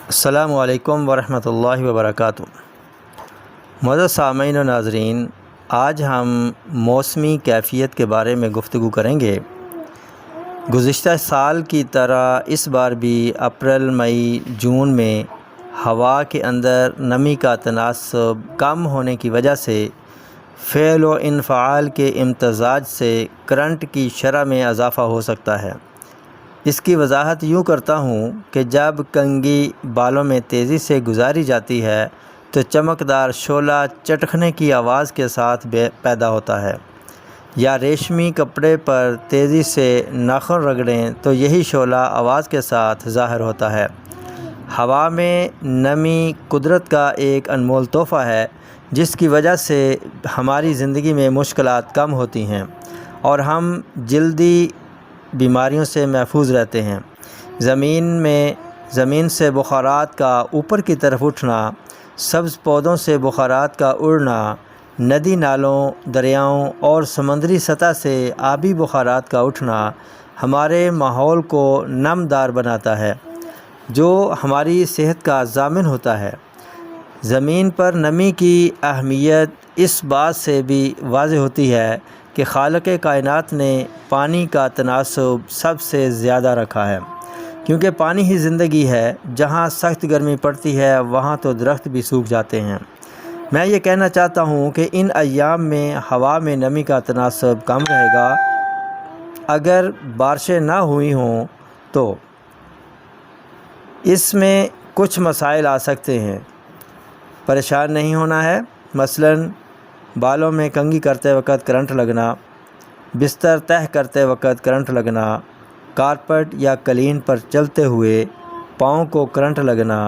السلام علیکم ورحمۃ اللہ وبرکاتہ۔ معزز سامعین و ناظرین، آج ہم موسمی کیفیت کے بارے میں گفتگو کریں گے۔ گزشتہ سال کی طرح اس بار بھی اپریل، مئی، جون میں ہوا کے اندر نمی کا تناسب کم ہونے کی وجہ سے فعل و انفعال کے امتزاج سے کرنٹ کی شرح میں اضافہ ہو سکتا ہے۔ اس کی وضاحت یوں کرتا ہوں کہ جب کنگھی بالوں میں تیزی سے گزاری جاتی ہے تو چمکدار شعلہ چٹکنے کی آواز کے ساتھ پیدا ہوتا ہے، یا ریشمی کپڑے پر تیزی سے ناخن رگڑیں تو یہی شعلہ آواز کے ساتھ ظاہر ہوتا ہے۔ ہوا میں نمی قدرت کا ایک انمول تحفہ ہے جس کی وجہ سے ہماری زندگی میں مشکلات کم ہوتی ہیں اور ہم جلدی بیماریوں سے محفوظ رہتے ہیں۔ زمین سے بخارات کا اوپر کی طرف اٹھنا، سبز پودوں سے بخارات کا اڑنا، ندی نالوں، دریاؤں اور سمندری سطح سے آبی بخارات کا اٹھنا ہمارے ماحول کو نمدار بناتا ہے، جو ہماری صحت کا ضامن ہوتا ہے۔ زمین پر نمی کی اہمیت اس بات سے بھی واضح ہوتی ہے کہ خالق کائنات نے پانی کا تناسب سب سے زیادہ رکھا ہے، کیونکہ پانی ہی زندگی ہے۔ جہاں سخت گرمی پڑتی ہے وہاں تو درخت بھی سوکھ جاتے ہیں۔ میں یہ کہنا چاہتا ہوں کہ ان ایام میں ہوا میں نمی کا تناسب کم رہے گا۔ اگر بارشیں نہ ہوئی ہوں تو اس میں کچھ مسائل آ سکتے ہیں۔ پریشان نہیں ہونا ہے۔ مثلاً بالوں میں کنگھی کرتے وقت کرنٹ لگنا، بستر تہہ کرتے وقت کرنٹ لگنا، کارپٹ یا قالین پر چلتے ہوئے پاؤں کو کرنٹ لگنا،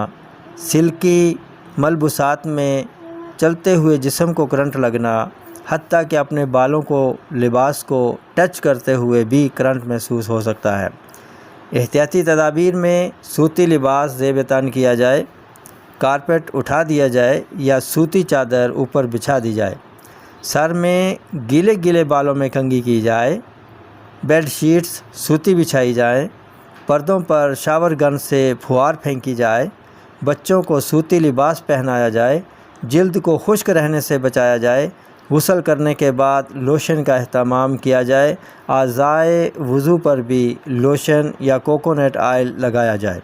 سلکی ملبوسات میں چلتے ہوئے جسم کو کرنٹ لگنا، حتیٰ کہ اپنے بالوں کو، لباس کو ٹچ کرتے ہوئے بھی کرنٹ محسوس ہو سکتا ہے۔ احتیاطی تدابیر میں سوتی لباس زیب تن کیا جائے، کارپٹ اٹھا دیا جائے یا سوتی چادر اوپر بچھا دی جائے، سر میں گیلے بالوں میں کنگھی کی جائے، بیڈ شیٹس سوتی بچھائی جائیں، پردوں پر شاور گن سے پھوار پھینکی جائے، بچوں کو سوتی لباس پہنایا جائے، جلد کو خشک رہنے سے بچایا جائے، غسل کرنے کے بعد لوشن کا اہتمام کیا جائے، اعضائے وضو پر بھی لوشن یا کوکونٹ آئل لگایا جائے،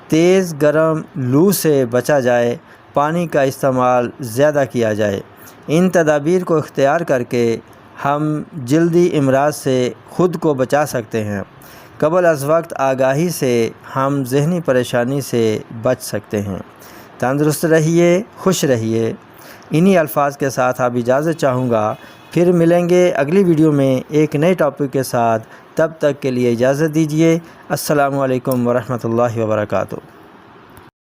تیز گرم لو سے بچا جائے، پانی کا استعمال زیادہ کیا جائے۔ ان تدابیر کو اختیار کر کے ہم جلدی امراض سے خود کو بچا سکتے ہیں۔ قبل از وقت آگاہی سے ہم ذہنی پریشانی سے بچ سکتے ہیں۔ تندرست رہیے، خوش رہیے۔ انہی الفاظ کے ساتھ اب اجازت چاہوں گا، پھر ملیں گے اگلی ویڈیو میں ایک نئے ٹاپک کے ساتھ۔ تب تک کے لیے اجازت دیجیے۔ السلام علیکم ورحمۃ اللہ وبرکاتہ۔